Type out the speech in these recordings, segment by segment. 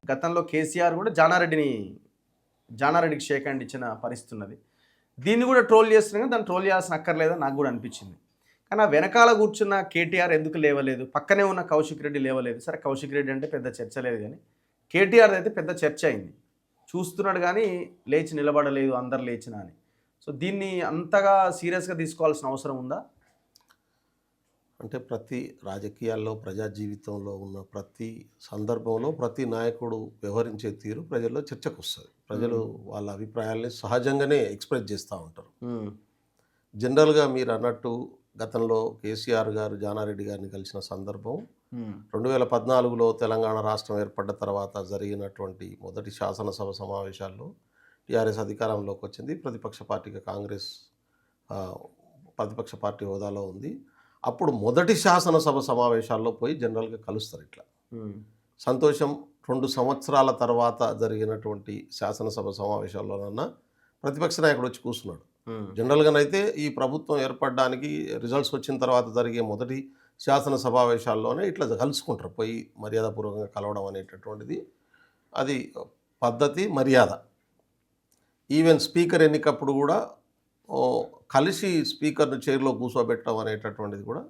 గతంలో కేసీఆర్ కూడా జానారెడ్డికి shake hand ఇచ్చిన పరిస్థితి ఉన్నది. దీన్ని కూడా ట్రోల్ చేస్తున్నా కానీ దాన్ని ట్రోల్ చేయాల్సిన అక్కర్లేదని నాకు కూడా అనిపించింది. కానీ ఆ వెనకాల కూర్చున్న కేటీఆర్ ఎందుకు లేవలేదు, పక్కనే ఉన్న కౌశిక్ రెడ్డి లేవలేదు. సరే కౌశిక్ రెడ్డి అంటే పెద్ద చర్చ లేదు, కానీ కేటీఆర్ అయితే పెద్ద చర్చ అయింది. చూస్తున్నాడు కానీ లేచి నిలబడలేదు అందరు లేచిన అని. సో దీన్ని అంతగా సీరియస్గా తీసుకోవాల్సిన అవసరం ఉందా? అంటే ప్రతి రాజకీయాల్లో ప్రజా జీవితంలో ఉన్న ప్రతి సందర్భంలో ప్రతి నాయకుడు వ్యవహరించే తీరు ప్రజల్లో చర్చకు వస్తుంది. ప్రజలు వాళ్ళ అభిప్రాయాల్ని సహజంగానే ఎక్స్ప్రెస్ చేస్తూ ఉంటారు. జనరల్గా మీరు అన్నట్టు గతంలో కేసీఆర్ గారు జానారెడ్డి గారిని కలిసిన సందర్భం 2014లో తెలంగాణ రాష్ట్రం ఏర్పడ్డ తర్వాత జరిగినటువంటి మొదటి శాసనసభ సమావేశాల్లో టీఆర్ఎస్ అధికారంలోకి వచ్చింది. ప్రతిపక్ష పార్టీగా కాంగ్రెస్ ప్రతిపక్ష పార్టీ హోదాలో ఉంది. అప్పుడు మొదటి శాసనసభ సమావేశాల్లో పోయి జనరల్గా కలుస్తారు. ఇట్లా సంతోషం. 2 సంవత్సరాల తర్వాత జరిగినటువంటి శాసనసభ సమావేశాల్లోనన్నా ప్రతిపక్ష నాయకుడు వచ్చి కూర్చున్నాడు. జనరల్గానైతే ఈ ప్రభుత్వం ఏర్పడడానికి రిజల్ట్స్ వచ్చిన తర్వాత జరిగే మొదటి శాసన సమావేశాల్లోనే ఇట్లా కలుసుకుంటారు, పోయి మర్యాదపూర్వకంగా కలవడం అనేటటువంటిది అది పద్ధతి, మర్యాద. ఈవెన్ స్పీకర్ ఎన్నికప్పుడు కూడా కలిసి స్పీకర్ను చైర్లో కూర్చోబెట్టడం అనేటటువంటిది కూడా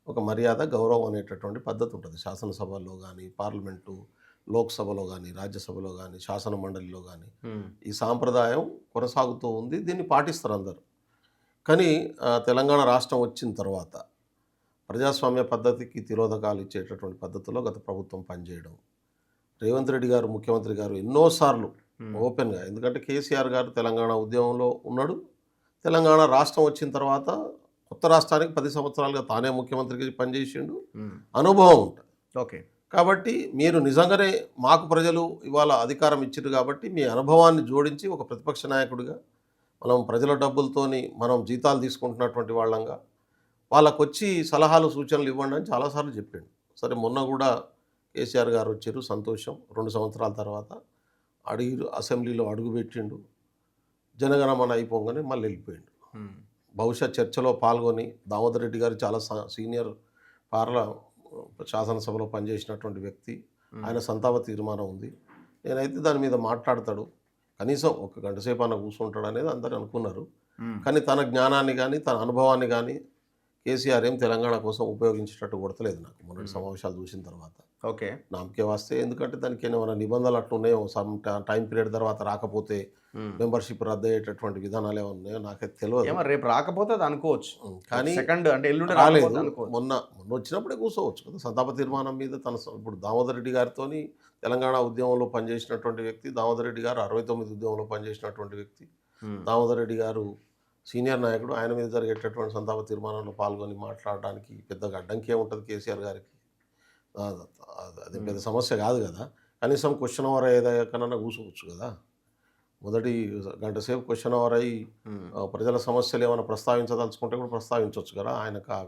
ఒక మర్యాద, గౌరవం అనేటటువంటి పద్ధతి ఉంటుంది. శాసనసభలో కానీ, పార్లమెంటు, లోక్సభలో కానీ, రాజ్యసభలో కానీ, శాసన మండలిలో కానీ ఈ సాంప్రదాయం కొనసాగుతూ ఉంది. దీన్ని పాటిస్తారు అందరూ. కానీ తెలంగాణ రాష్ట్రం వచ్చిన తర్వాత ప్రజాస్వామ్య పద్ధతికి తిరోధకాలు ఇచ్చేటటువంటి పద్ధతిలో గత ప్రభుత్వం పనిచేయడం, రేవంత్ రెడ్డి గారు ముఖ్యమంత్రి గారు ఎన్నోసార్లు ఓపెన్గా, ఎందుకంటే కేసీఆర్ గారు తెలంగాణ ఉద్యమంలో ఉన్నాడు. తెలంగాణ రాష్ట్రం వచ్చిన తర్వాత కొత్త రాష్ట్రానికి 10 సంవత్సరాలుగా తానే ముఖ్యమంత్రికి పనిచేసిండు, అనుభవం ఉంటుంది. ఓకే, కాబట్టి మీరు నిజంగానే మాకు ప్రజలు ఇవాళ అధికారం ఇచ్చారు కాబట్టి మీ అనుభవాన్ని జోడించి ఒక ప్రతిపక్ష నాయకుడిగా మనం ప్రజల డబ్బులతోని మనం జీతాలు తీసుకుంటున్నటువంటి వాళ్ళంగా వాళ్ళకు వచ్చి సలహాలు సూచనలు ఇవ్వండి అని చాలాసార్లు చెప్పిండు. సరే మొన్న కూడా కేసీఆర్ గారు వచ్చారు, సంతోషం. 2 సంవత్సరాల తర్వాత అసెంబ్లీలో అడుగుపెట్టిండు. జనగణమన అయిపోగానే మళ్ళీ వెళ్ళిపోయిండు. బహుశా చర్చలో పాల్గొని దామోదర్ రెడ్డి గారు చాలా సీనియర్ శాసనసభలో పనిచేసినటువంటి వ్యక్తి, ఆయన సంతాప తీర్మానం ఉంది. నేనైతే దాని మీద మాట్లాడతాడు, కనీసం 1 గంట సేపు అన్న కూర్చుంటాడు అనేది అందరూ అనుకున్నారు. కానీ తన జ్ఞానాన్ని కానీ తన అనుభవాన్ని కానీ కేసీఆర్ ఏం తెలంగాణ కోసం ఉపయోగించేటట్టు కొడతలేదు నాకు మొన్నటి సమావేశాలు చూసిన తర్వాత. ఓకే, నామకే వస్తే, ఎందుకంటే దానికి ఏమైనా నిబంధనలు అట్లున్నాయో, సమ్ టైం పీరియడ్ తర్వాత రాకపోతే మెంబర్షిప్ రద్దు అయ్యేటటువంటి విధానాలు ఏమైనా ఉన్నాయో నాకైతే తెలియదు. రేపు రాకపోతే అది అనుకోవచ్చు, కానీ రాలేదు. మొన్న వచ్చినప్పుడే కూర్చోవచ్చు కదా సంతాప తీర్మానం మీద. ఇప్పుడు దామోదర్ రెడ్డి గారితో తెలంగాణ ఉద్యమంలో పనిచేసినటువంటి వ్యక్తి, దామోదర్ రెడ్డి గారు 69 ఉద్యమంలో పనిచేసినటువంటి వ్యక్తి, దామోదర్ రెడ్డి గారు సీనియర్ నాయకుడు. ఆయన మీద జరిగేటటువంటి సంతాప తీర్మానంలో పాల్గొని మాట్లాడడానికి పెద్దగా అడ్డంకి ఏముంటుంది కేసీఆర్ గారికి? అది పెద్ద సమస్య కాదు కదా. కనీసం క్వశ్చన్ అవర్ ఏదైనా కూర్చోవచ్చు కదా. మొదటి గంట సేపు క్వశ్చన్ అవర్ అయ్యి ప్రజల సమస్యలు ఏమైనా ప్రస్తావించదలుచుకుంటే కూడా ప్రస్తావించవచ్చు కదా, ఆయనకు ఆ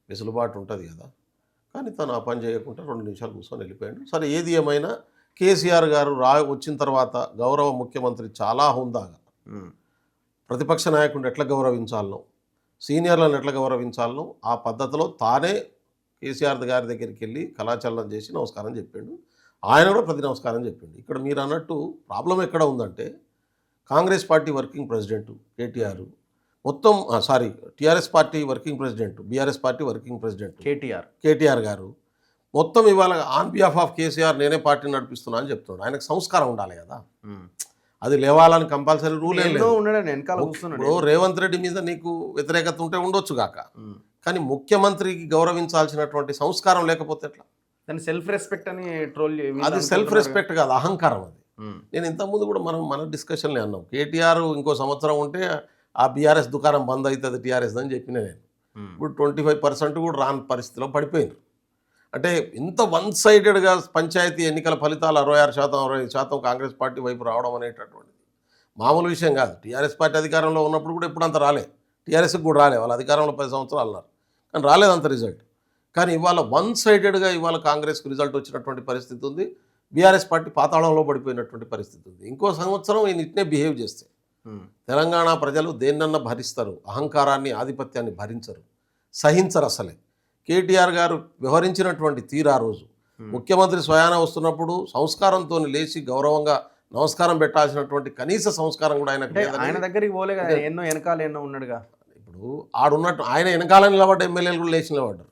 వెసులుబాటు ఉంటుంది కదా. కానీ తను ఆ పని చేయకుండా 2 నిమిషాలు కూర్చొని వెళ్ళిపోయాడు. సరే, ఏది ఏమైనా కేసీఆర్ గారు వచ్చిన తర్వాత గౌరవ ముఖ్యమంత్రి చాలా హుందాగా ప్రతిపక్ష నాయకుడిని ఎట్లా గౌరవించాలనో, సీనియర్లను ఎట్లా గౌరవించాలనో ఆ పద్ధతిలో తానే కేసీఆర్ గారి దగ్గరికి వెళ్ళి కళాచలనం చేసి నమస్కారం చెప్పిండు. ఆయన కూడా ప్రతి నమస్కారం చెప్పిండు. ఇక్కడ మీరు అన్నట్టు ప్రాబ్లం ఎక్కడ ఉందంటే, Congress party working president KTR మొత్తం TRS party working president, BRS party working president KTR గారు మొత్తం ఇవాళ ఆన్ బిహాఫ్ ఆఫ్ కేసీఆర్ నేనే పార్టీని నడిపిస్తున్నా అని చెప్తున్నాడు. ఆయనకు సంస్కారం ఉండాలి కదా, అది లేవాలని కంపల్సరీ రూల్ ఏం లేదు. ఇప్పుడు రేవంత్ రెడ్డి మీద నీకు వ్యతిరేకత ఉంటే ఉండొచ్చు కాక, కానీ ముఖ్యమంత్రికి గౌరవించాల్సినటువంటి సంస్కారం లేకపోతే ఎట్లా? సెల్ఫ్ రెస్పెక్ట్ అని ట్రోల్, అది సెల్ఫ్ రెస్పెక్ట్ కాదు, అహంకారం అది. నేను ఇంతకుముందు కూడా మన డిస్కషన్లే అన్నాం, కేటీఆర్ ఇంకో సంవత్సరం ఉంటే ఆ బీఆర్ఎస్ దుకాణం బంద్ అవుతుంది టీఆర్ఎస్ అని చెప్పిన నేను. ఇప్పుడు 25% కూడా రాని పరిస్థితిలో పడిపోయింది. అంటే ఇంత 1 సైడెడ్గా పంచాయతీ ఎన్నికల ఫలితాలు 66%, 65% కాంగ్రెస్ పార్టీ వైపు రావడం అనేటటువంటిది మామూలు విషయం కాదు. టీఆర్ఎస్ పార్టీ అధికారంలో ఉన్నప్పుడు కూడా ఎప్పుడు అంత రాలే, టీఆర్ఎస్కి కూడా రాలే. వాళ్ళ అధికారంలో 10 సంవత్సరాలు అన్నారు కానీ రాలేదంత రిజల్ట్. కానీ ఇవాళ 1 సైడెడ్గా ఇవాళ కాంగ్రెస్కి రిజల్ట్ వచ్చినటువంటి పరిస్థితి ఉంది. బీఆర్ఎస్ పార్టీ పాతాళంలో పడిపోయినటువంటి పరిస్థితి ఉంది. ఇంకో సంవత్సరం ఈయన ఇట్నే బిహేవ్ చేస్తే తెలంగాణ ప్రజలు దేన్నన్నా భరిస్తారు, అహంకారాన్ని, ఆధిపత్యాన్ని భరించరు, సహించరు. అసలే కేటీఆర్ గారు వ్యవహరించినటువంటి తీరు ఆ రోజు ముఖ్యమంత్రి స్వయాన వస్తున్నప్పుడు సంస్కారంతో లేచి గౌరవంగా నమస్కారం పెట్టాల్సినటువంటి కనీస సంస్కారం కూడా ఆయనకు అంటే లేదని. ఆయన దగ్గరికి పోలే కదా, ఎన్నో వెనకాల ఎన్నో ఉన్నాడుగా. ఇప్పుడు ఆడున్నట్టు ఆయన వెనకాల నిలబడ్డ ఎమ్మెల్యేలు కూడా లేచి నిలబడ్డారు.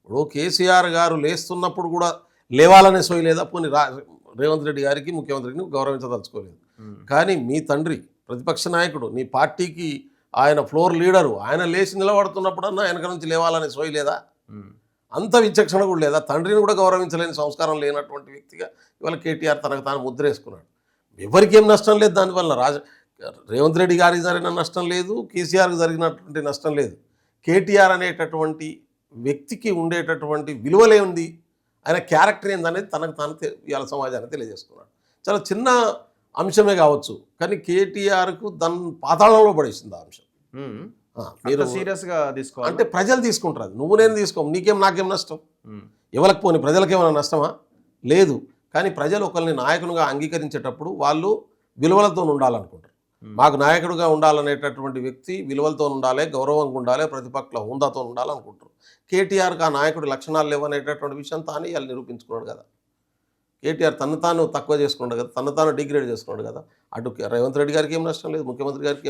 ఇప్పుడు కేసీఆర్ గారు లేస్తున్నప్పుడు కూడా లేవాలనే సోయి లేదా, పోనీ రేవంత్ రెడ్డి గారికి ముఖ్యమంత్రికి గౌరవించదలుచుకోలేదు. కానీ మీ తండ్రి ప్రతిపక్ష నాయకుడు, నీ పార్టీకి ఆయన ఫ్లోర్ లీడరు, ఆయన లేచి నిలబడుతున్నప్పుడన్నా వెనక నుంచి లేవాలనే సోయి లేదా? అంత విచక్షణ కూడా లేదా? తండ్రిని కూడా గౌరవించలేని సంస్కారం లేనటువంటి వ్యక్తిగా ఇవాళ కేటీఆర్ తనకు తాను ముద్రేసుకున్నాడు. ఎవరికి ఏం నష్టం లేదు దానివల్ల. రేవంత్ రెడ్డి గారికి జరిగిన నష్టం లేదు, కేసీఆర్కి జరిగినటువంటి నష్టం లేదు. కేటీఆర్ అనేటటువంటి వ్యక్తికి ఉండేటటువంటి విలువలే ఉంది, ఆయన క్యారెక్టర్ ఏందనేది తనకు తాను ఇవాళ సమాజానికి తెలియజేసుకున్నాడు. చాలా చిన్న అంశమే కావచ్చు, కానీ కేటీఆర్కు దాన్ని పాతాళంలో పడేసింది ఆ అంశం. మీరు సీరియస్గా తీసుకోవాలి అంటే ప్రజలు తీసుకుంటారు. అది నువ్వు నేను తీసుకోము, నీకేం నాకేం నష్టం? ఎవరికి పోని ప్రజలకేమైనా నష్టమా? లేదు. కానీ ప్రజలు ఒకరిని నాయకునిగా అంగీకరించేటప్పుడు వాళ్ళు విలువలతో ఉండాలనుకుంటారు. మాకు నాయకుడిగా ఉండాలనేటటువంటి వ్యక్తి విలువలతో ఉండాలి, గౌరవంగా ఉండాలి, ప్రతిపక్ష హోదాతో ఉండాలనుకుంటారు. కేటీఆర్కి ఆ నాయకుడి లక్షణాలు లేవనేటటువంటి విషయం తానే వాళ్ళు నిరూపించుకున్నాడు కదా. కేటీఆర్ తను తాను తక్కువ చేసుకున్నాడు కదా, తను తాను డిగ్రేడ్ చేసుకున్నాడు కదా. అటు రేవంత్ రెడ్డి గారికి ఏం నష్టం లేదు, ముఖ్యమంత్రి గారికి